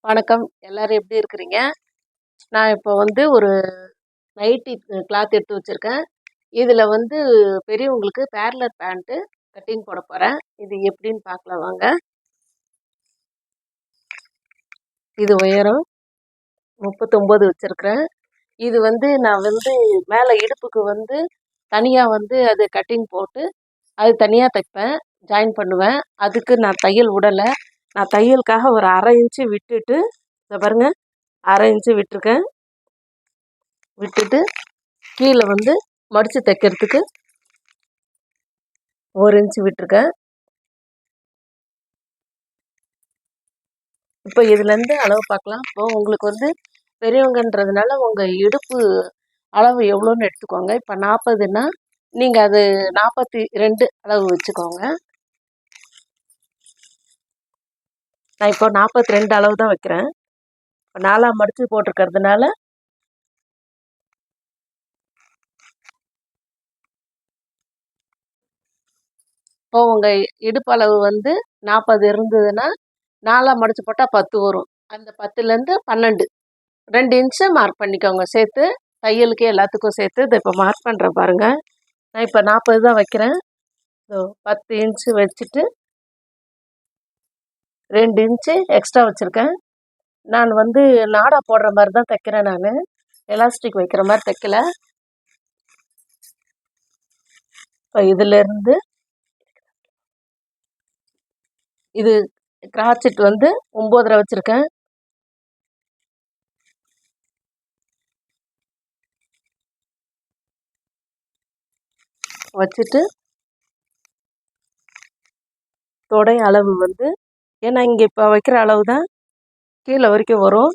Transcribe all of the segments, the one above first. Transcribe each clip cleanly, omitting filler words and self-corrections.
வணக்கம். எல்லாரும் எப்படி இருக்கிறீங்க? நான் இப்போ வந்து ஒரு நைட்டி கிளாத் எடுத்து வச்சிருக்கேன். இதில வந்து பெரியவங்களுக்கு பேரலர் பேண்ட்டு கட்டிங் போட போறேன். இது எப்படின்னு பார்க்கலாம் வாங்க. இது உயரம் 39 வச்சிருக்கிறேன். இது வந்து நான் வந்து மேலே இடுப்புக்கு வந்து தனியா வந்து அது கட்டிங் போட்டு, அது தனியா தைப்பேன். ஜாயின் பண்ணுவேன். அதுக்கு நான் தையல் விடல. நான் தையலுக்காக ஒரு 1/2 இன்ச்சு விட்டுட்டு, இத பாருங்க 1/2 இன்ச்சு விட்டுருக்கேன். விட்டுட்டு கீழே வந்து மடித்து தைக்கிறதுக்கு 1 இன்ச்சு விட்டுருக்கேன். இப்போ இதுலேருந்து அளவு பார்க்கலாம். இப்போ உங்களுக்கு வந்து பெரியவங்கன்றதுனால உங்கள் இடுப்பு அளவு எவ்வளோன்னு எடுத்துக்கோங்க. இப்போ 40ன்னா நீங்கள் அது 42 அளவு வச்சுக்கோங்க. நான் இப்போ 42 அளவு தான் வைக்கிறேன். இப்போ 4ஆ மடித்து போட்டிருக்கிறதுனால இப்போ உங்கள் இடுப்பு அளவு வந்து 40 இருந்ததுன்னா 4ஆ மடித்து போட்டால் 10 வரும். அந்த 10லேருந்து 12 2 இன்ச்சு மார்க் பண்ணிக்கோங்க சேர்த்து. தையலுக்கு எல்லாத்துக்கும் சேர்த்து இதை இப்போ மார்க் பண்ணுறேன் பாருங்கள். நான் இப்போ 40 தான் வைக்கிறேன். 10 இன்ச்சு வச்சுட்டு 2 இன்ச்சு எக்ஸ்ட்ரா வச்சுருக்கேன். நான் வந்து நாடா போடுற மாதிரி தான் தைக்கிறேன். நான் எலாஸ்டிக் வைக்கிற மாதிரி தைக்கல. இப்போ இதிலேருந்து இது கிராச்செட் வந்து 9.5 வச்சுருக்கேன். வச்சுட்டு தொடை அளவு வந்து ஏன்னா இங்கே இப்போ வைக்கிற அளவு தான் கீழே வரைக்கும் வரும்.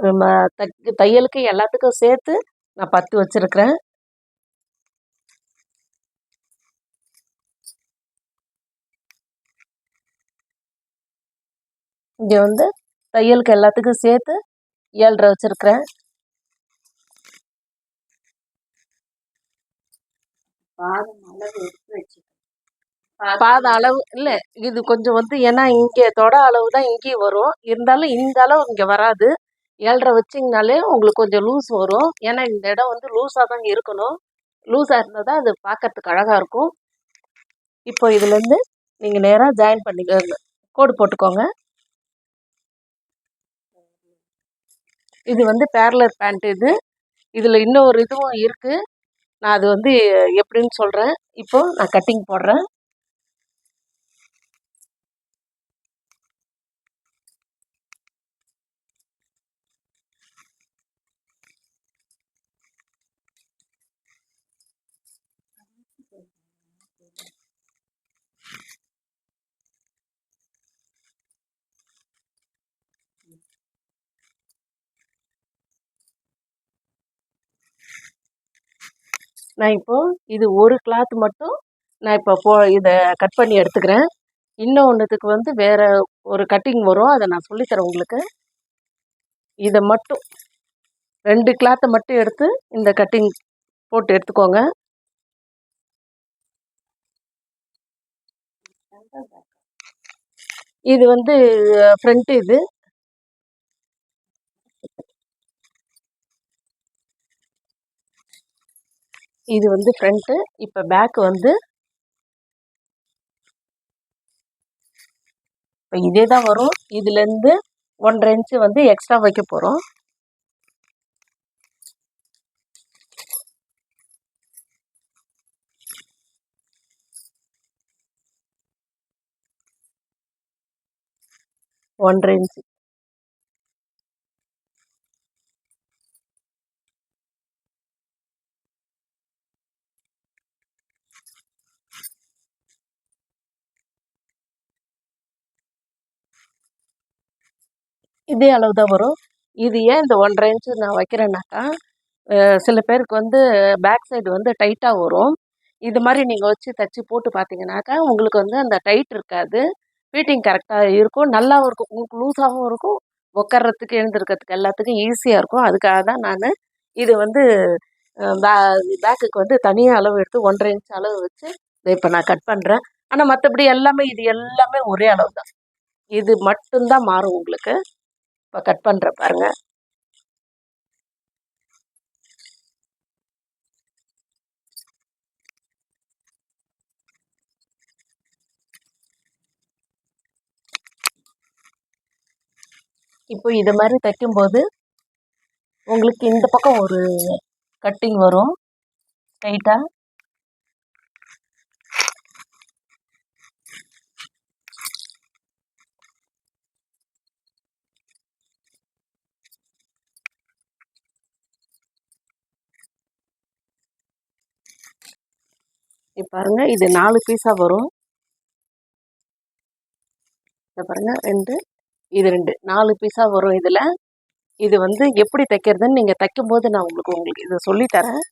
நம்ம தையலுக்கு எல்லாத்துக்கும் சேர்த்து நான் 10 வச்சுருக்கிறேன். இங்கே வந்து தையலுக்கு எல்லாத்துக்கும் சேர்த்து 7.5 வச்சுருக்கிறேன். பாத அளவு இல்லை, இது கொஞ்சம் வந்து ஏன்னா இங்கே தொட அளவு தான் இங்கேயும் வரும். இருந்தாலும் இந்த அளவு இங்கே வராது. 7.5 வச்சிங்கனாலே உங்களுக்கு கொஞ்சம் லூஸ் வரும். ஏன்னா இந்த இடம் வந்து லூஸாக தான் இருக்கணும். லூஸாக இருந்தால் தான் அது பார்க்கறதுக்கு அழகாக இருக்கும். இப்போ இதுலேருந்து நீங்கள் நேராக ஜாயின் பண்ணிக்க கோடு போட்டுக்கோங்க. இது வந்து பேரலர் பேண்ட். இதில் இன்னொரு இதுவும் இருக்குது. நான் அது வந்து எப்படின்னு சொல்கிறேன். இப்போ நான் கட்டிங் போடுறேன். நான் இப்போது இது ஒரு கிளாத் மட்டும் நான் இப்போ இதை கட் பண்ணி எடுத்துக்கிறேன். இன்னொன்றுத்துக்கு வந்து வேறு ஒரு கட்டிங் வரும். அதை நான் சொல்லித்தரேன் உங்களுக்கு. இதை மட்டும் 2 கிளாத்தை மட்டும் எடுத்து இந்த கட்டிங் போட்டு எடுத்துக்கோங்க. இது வந்து ஃப்ரண்ட். இது வந்து ஃப்ரண்ட்டு. இப்போ பேக் வந்து இப்போ இதே தான் வரும். இதுலேருந்து 1.5 இன்ச்சு வந்து எக்ஸ்ட்ரா வைக்க போகிறோம். ஒன்றரை இன்ச்சு. இதே அளவு தான் வரும். இது ஏன் இந்த 1.5 இன்ச்சு நான் வைக்கிறேன்னாக்கா, சில பேருக்கு வந்து பேக் சைடு வந்து டைட்டாக வரும். இது மாதிரி நீங்கள் வச்சு தைச்சி போட்டு பார்த்தீங்கன்னாக்கா உங்களுக்கு வந்து அந்த டைட் இருக்காது. ஃபிட்டிங் கரெக்டாக இருக்கும். நல்லாவும் இருக்கும். உங்களுக்கு லூஸாகவும் இருக்கும். உட்கார்றதுக்கு எழுந்திருக்கிறதுக்கு எல்லாத்துக்கும் ஈஸியாக இருக்கும். அதுக்காக தான் நான் இது வந்து பே பேக்குக்கு வந்து தனியாக அளவு எடுத்து 1.5 இன்ச் அளவு வச்சு இதை இப்போ நான் கட் பண்ணுறேன். ஆனால் மற்றபடி எல்லாமே இது எல்லாமே ஒரே அளவு தான். இது மட்டும்தான் மாறும் உங்களுக்கு. இப்போ கட் பண்ணுற பாருங்க. இப்போ இதை மாதிரி தைக்கும்போது உங்களுக்கு இந்த பக்கம் ஒரு கட்டிங் வரும் டைட்டாக. இப்போ பாருங்க, இது 4 பீஸாக வரும். இதை பாருங்க, 2 இது 2 4 பீஸாக வரும். இதில் இது வந்து எப்படி தைக்கிறதுன்னு நீங்கள் தைக்கும்போது நான் உங்களுக்கு இதை சொல்லித்தரேன்.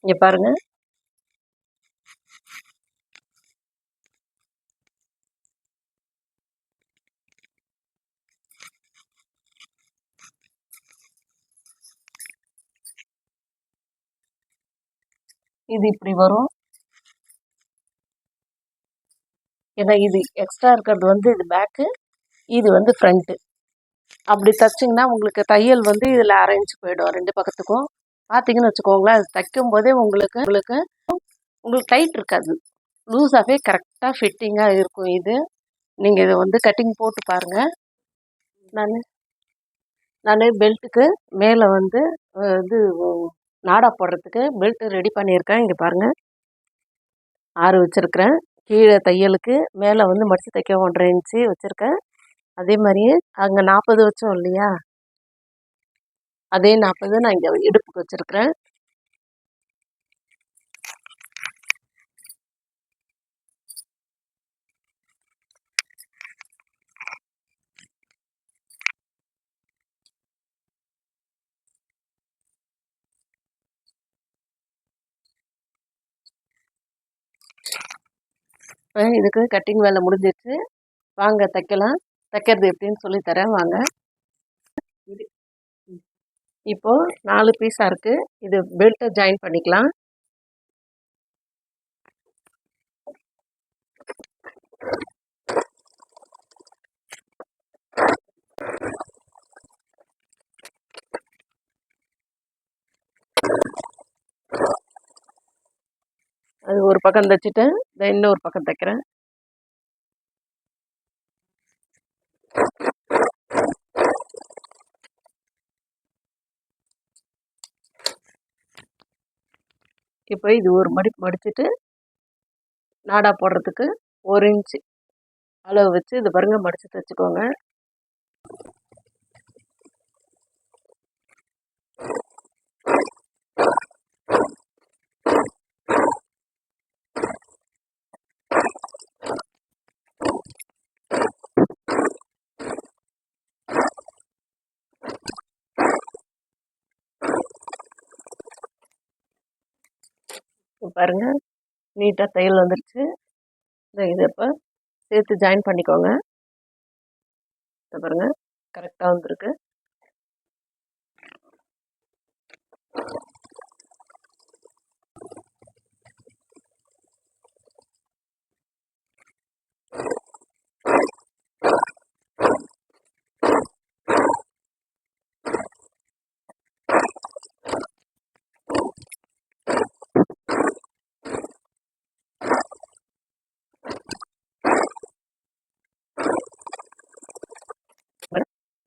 இங்கே பாருங்க, இது இப்படி வரும். ஏன்னா இது எக்ஸ்ட்ரா இருக்கிறது வந்து இது பேக்கு, இது வந்து ஃப்ரண்ட்டு. அப்படி தைச்சிங்கன்னா உங்களுக்கு தையல் வந்து இதில் அரைஞ்சு போயிடும் 2 பக்கத்துக்கும். பார்த்தீங்கன்னு வச்சுக்கோங்களேன், அது தைக்கும் போதே உங்களுக்கு உங்களுக்கு உங்களுக்கு டைட் இருக்காது, லூஸாகவே கரெக்டாக ஃபிட்டிங்காக இருக்கும். இது நீங்கள் இதை வந்து கட்டிங் போட்டு பாருங்கள். நான் நான் பெல்ட்டுக்கு மேலே வந்து இது நாடா போடுறதுக்கு பெல்ட்டு ரெடி பண்ணியிருக்கேன். இங்கே பாருங்கள், 6 வச்சுருக்கிறேன். கீழே தையலுக்கு மேலே வந்து மடித்து தைக்க 1.5 இன்ச்சு வச்சுருக்கேன். அதே மாதிரியே அங்கே 40 வச்சோம் இல்லையா, அதே 40 நான் இங்கே இடுப்புக்கு வச்சுருக்கிறேன். இதுக்கு கட்டிங் வேலை முடிஞ்சிடுச்சு. வாங்க தைக்கலாம். தைக்கிறது எப்படின்னு சொல்லித்தரேன் வாங்க. இப்போது 4 பீஸாக இருக்குது. இது பெல்ட்டை ஜாயின் பண்ணிக்கலாம். அது ஒரு பக்கம் தைச்சிட்டு இன்னொரு பக்கம் தைக்கிறேன். இப்போ இது ஒரு மடிப்பு மடிச்சுட்டு நாடா போடுறதுக்கு 1 இன்ச்சு அளவு வச்சு இது பாருங்க மடித்து தைச்சிக்கோங்க. பாருங்க, நீட்டாக தையல் வந்துடுச்சு. இதை இப்போ சேர்த்து ஜாயின் பண்ணிக்கோங்க. இதை பாருங்க, கரெக்டாக வந்துருக்கு.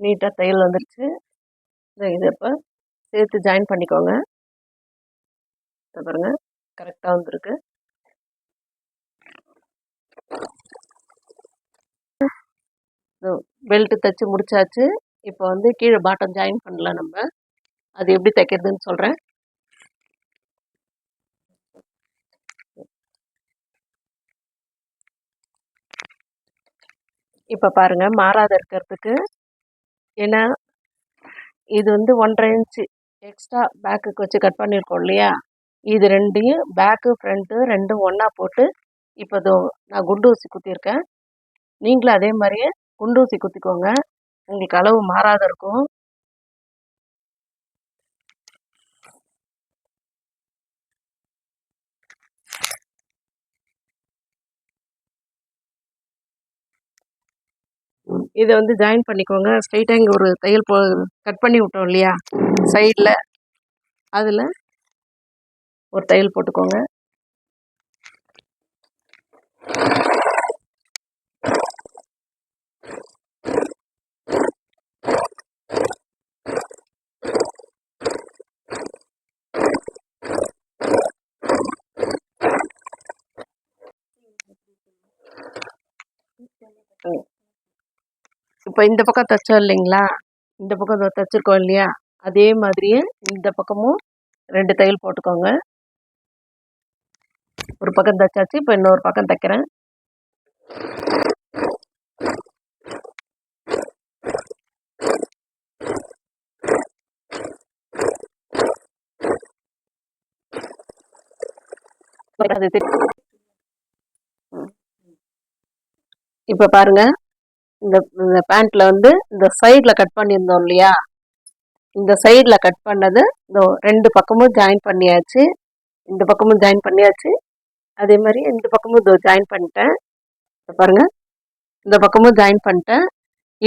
நீட்டாக தையல் வந்துடுச்சு. இதை இப்போ சேர்த்து ஜாயின் பண்ணிக்கோங்க. இதை பாருங்க, கரெக்டாக வந்துருக்கு. பெல்ட்டு தைச்சி முடிச்சாச்சு. இப்போ வந்து கீழே பாட்டம் ஜாயின் பண்ணலாம் நம்ம. அது எப்படி தைக்கிறதுன்னு சொல்கிறேன். இப்போ பாருங்கள், மாறாத இருக்கிறதுக்கு, ஏன்னா இது வந்து 1.5 இன்ச்சு எக்ஸ்ட்ரா பேக்குக்கு வச்சு கட் பண்ணியிருக்கோம் இல்லையா, இது ரெண்டையும் பேக்கு ஃப்ரண்ட்டு ரெண்டும் ஒன்றா போட்டு இப்போ நான் குண்டு ஊசி குத்தியிருக்கேன். நீங்களும் அதே மாதிரியே குண்டூசி குத்திக்கோங்க, உங்களுக்கு அளவு மாறாத இருக்கும். இதை வந்து ஜாயின் பண்ணிக்கோங்க. ஸ்ட்ரைட்டாக இங்கே ஒரு தையல் கட் பண்ணி விட்டோம் இல்லையா சைடில், அதில் ஒரு தையல் போட்டுக்கோங்க. இப்போ இந்த பக்கம் தைச்சோம் இல்லைங்களா, இந்த பக்கம் தைச்சிருக்கோம் இல்லையா, அதே மாதிரியே இந்த பக்கமும் 2 தையல் போட்டுக்கோங்க. ஒரு பக்கம் தைச்சாச்சு, இப்போ இன்னொரு பக்கம் தைக்கிறேன். இப்போ பாருங்க, இந்த பேண்ட்ல வந்து இந்த சைடில் கட் பண்ணியிருந்தோம் இல்லையா, இந்த சைடில் கட் பண்ணது இந்த 2 பக்கமும் ஜாயின் பண்ணியாச்சு. இந்த பக்கமும் ஜாயின் பண்ணியாச்சு, அதே மாதிரி இந்த பக்கமும் ஜாயின் பண்ணிட்டேன். பாருங்க, இந்த பக்கமும் ஜாயின் பண்ணிட்டேன்.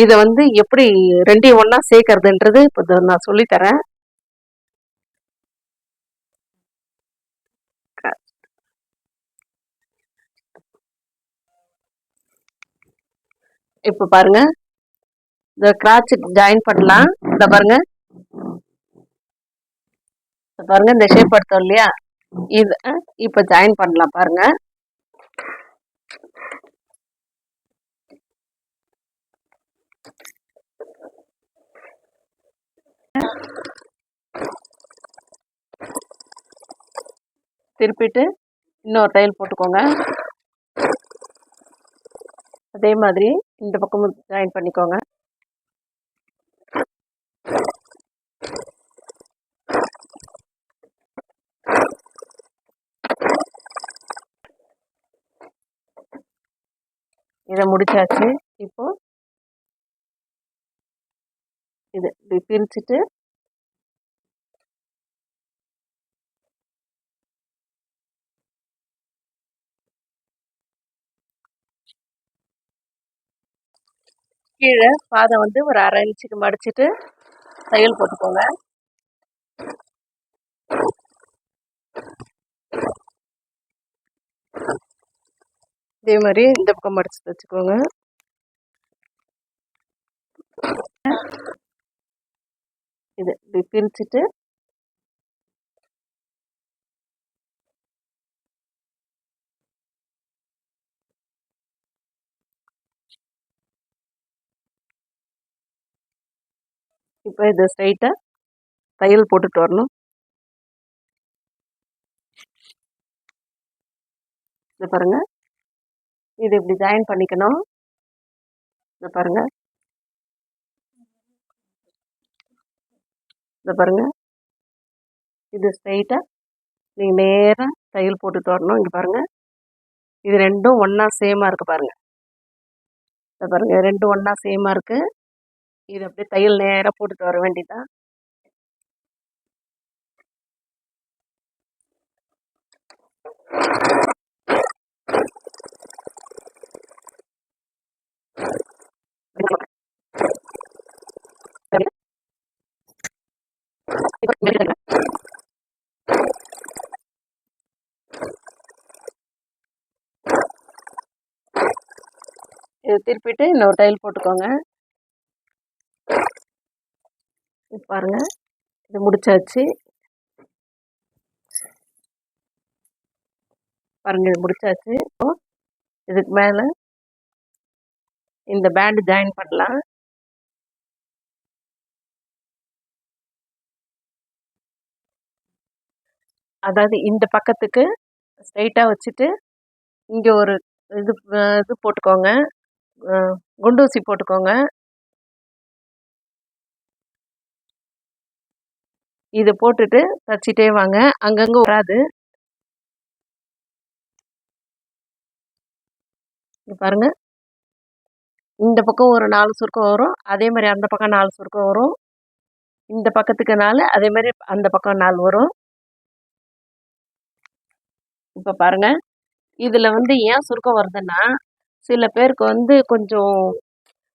இதை வந்து எப்படி ரெண்டையும் ஒன்றா சேர்க்கறதுன்றது இப்போ நான் சொல்லித்தரேன். இப்போ பாருங்க, இந்த கிராட்ச் ஜாயின் பண்ணலாம். இந்த பாருங்க, பாருங்க இந்த ஷேப் எடுத்தோம் இல்லையா, இது இப்போ ஜாயின் பண்ணலாம். பாருங்க, திருப்பிட்டு இன்னொரு தையல் போட்டுக்கோங்க. அதே மாதிரி இந்த பக்கமும் ஜாயின் பண்ணிக்கோங்க. இதை முடிச்சாச்சு. இப்போ இது இப்படி பிரிச்சுட்டு கீழே பாதம் வந்து ஒரு 1/2 இன்ச்சுக்கு மடிச்சுட்டு தையல் போட்டுக்கோங்க. இதே மாதிரி இந்த பக்கம் மடிச்சு தைச்சுக்கோங்க. இது இப்படி பிரிச்சுட்டு இப்போ இதை ஸ்ட்ரைட்டாக தையல் போட்டுட்டு வரணும். இது பாருங்க, இது இப்படி ஜாயின் பண்ணிக்கணும். இது பாருங்க, இது பாருங்க, இது ஸ்ட்ரைட்டாக நீங்கள் நேராக தையல் போட்டுட்டு வரணும். இங்கே பாருங்க, இது ரெண்டும் ஒன்றா சேமாக இருக்குது. பாருங்க, இதை பாருங்க, ரெண்டும் ஒன்றா சேமாக இருக்குது. இது அப்படியே தையல் நேராக போட்டுட்டு வர வேண்டியதான். இது திருப்பிட்டு இன்னொரு தையல் போட்டுக்கோங்க. பாருங்க, இது முடிச்சாச்சு. பாருங்க, இது முடிச்சாச்சு. இப்போ இதுக்கு மேலே இந்த பேண்ட் ஜாயின் பண்ணலாம். அதாவது இந்த பக்கத்துக்கு ஸ்ட்ரைட்டாக வச்சுட்டு இங்கே ஒரு இது இது போட்டுக்கோங்க, குண்டூசி போட்டுக்கோங்க. இது போட்டுட்டு தச்சிட்டே வாங்க, அங்கங்கே வராது. பாருங்க, இந்த பக்கம் ஒரு 4 சுருக்கம் வரும், அதே மாதிரி அந்த பக்கம் 4 சுருக்கம் வரும், இந்த பக்கத்துக்கு 4, அதே மாதிரி அந்த பக்கம் 4 வரும். இப்போ பாருங்க, இதில் வந்து ஏன் சுருக்கம் வருதுன்னா, சில பேருக்கு வந்து கொஞ்சம்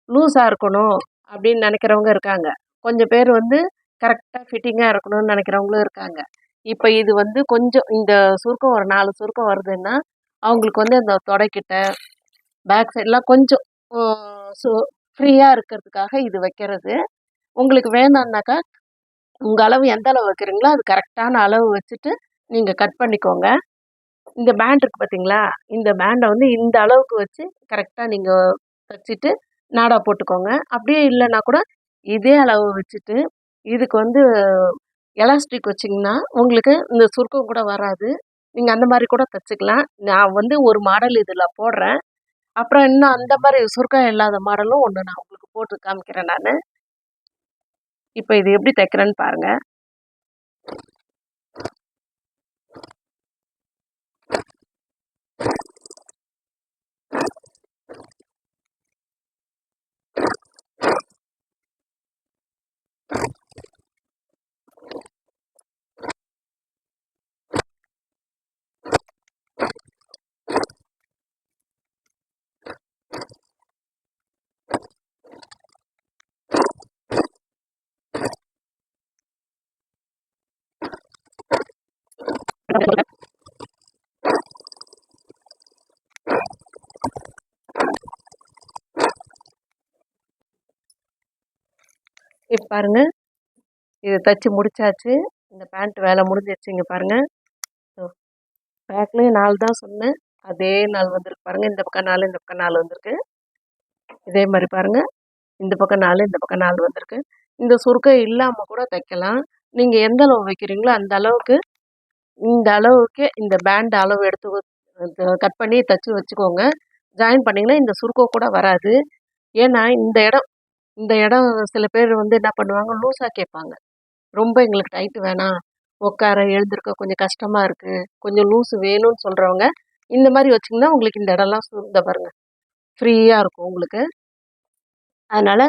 லூஸாக இருக்கணும் அப்படின்னு நினைக்கிறவங்க இருக்காங்க. கொஞ்சம் பேர் வந்து கரெக்டாக ஃபிட்டிங்காக இருக்கணும்னு நினைக்கிறவங்களும் இருக்காங்க. இப்போ இது வந்து கொஞ்சம் இந்த சுருக்கம் ஒரு 4 சுருக்கம் வருதுன்னா, அவங்களுக்கு வந்து அந்த தொடைக்கிட்ட, பேக் சைட்லாம் கொஞ்சம் சு ஃப்ரீயாக இருக்கிறதுக்காக இது வைக்கிறது. உங்களுக்கு வேணான்னாக்கா, உங்கள் அளவு எந்த அளவு வைக்கிறீங்களோ அது கரெக்டான அளவு வச்சுட்டு நீங்கள் கட் பண்ணிக்கோங்க. இந்த பேண்ட் இருக்குது பார்த்தீங்களா, இந்த பேண்டை வந்து இந்த அளவுக்கு வச்சு கரெக்டாக நீங்கள் தச்சுட்டு நாடா போட்டுக்கோங்க. அப்படியே இல்லைன்னா கூட இதே அளவு வச்சுட்டு இதுக்கு வந்து எலாஸ்டிக் வச்சிங்கன்னா உங்களுக்கு இந்த சுருக்கம் கூட வராது. நீங்கள் அந்த மாதிரி கூட தச்சுக்கலாம். நான் வந்து ஒரு மாடல் இதில் போடுறேன். அப்புறம் இன்னும் அந்த மாதிரி சுருக்கம் இல்லாத மாடலும் ஒன்று நான் உங்களுக்கு போட்டு காமிக்கிறேன் நான். இப்போ இது எப்படி தைக்கிறேன்னு பாருங்கள். இப்போ பாருங்க, இதை தைச்சி முடிச்சாச்சு. இந்த பேண்ட் வேலை முடிஞ்சிருச்சு. இங்கே பாருங்கள், பேக்லேயும் 4 தான் சொன்னேன், அதே 4 வந்திருக்கு பாருங்கள். இந்த பக்கம் 4, இந்த பக்கம் 4 வந்திருக்கு. இதே மாதிரி பாருங்கள், இந்த பக்கம் 4, இந்த பக்கம் 4 வந்திருக்கு. இந்த சுருக்கம் இல்லாமல் கூட தைக்கலாம். நீங்கள் எந்த அளவு வைக்கிறீங்களோ அந்த அளவுக்கு இந்த அளவுக்கு இந்த பேண்ட் அளவு எடுத்து கட் பண்ணி தைச்சி வச்சுக்கோங்க. ஜாயின் பண்ணிங்கன்னா இந்த சுருக்கம் கூட வராது. ஏன்னா இந்த இடம் சில பேர் வந்து என்ன பண்ணுவாங்க, லூஸாக கேட்பாங்க. ரொம்ப எங்களுக்கு டைட்டு வேணாம், உட்கார எழுந்திருக்க கொஞ்சம் கஷ்டமாக இருக்குது, கொஞ்சம் லூஸு வேணும்னு சொல்கிறவங்க இந்த மாதிரி வச்சிங்கன்னா உங்களுக்கு இந்த இடம்லாம் இந்த பாருங்க ஃப்ரீயாக இருக்கும் உங்களுக்கு. அதனால்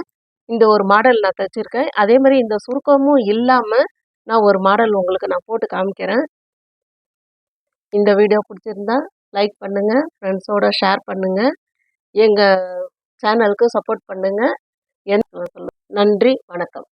இந்த ஒரு மாடல் நான் தைச்சிருக்கேன். அதே மாதிரி இந்த சுருக்கமும் இல்லாமல் நான் ஒரு மாடல் உங்களுக்கு நான் போட்டு காமிக்கிறேன். இந்த வீடியோ பிடிச்சிருந்தா லைக் பண்ணுங்கள், ஃப்ரெண்ட்ஸோட ஷேர் பண்ணுங்கள், எங்கள் சேனலுக்கு சப்போர்ட் பண்ணுங்கள். நன்றி, வணக்கம்.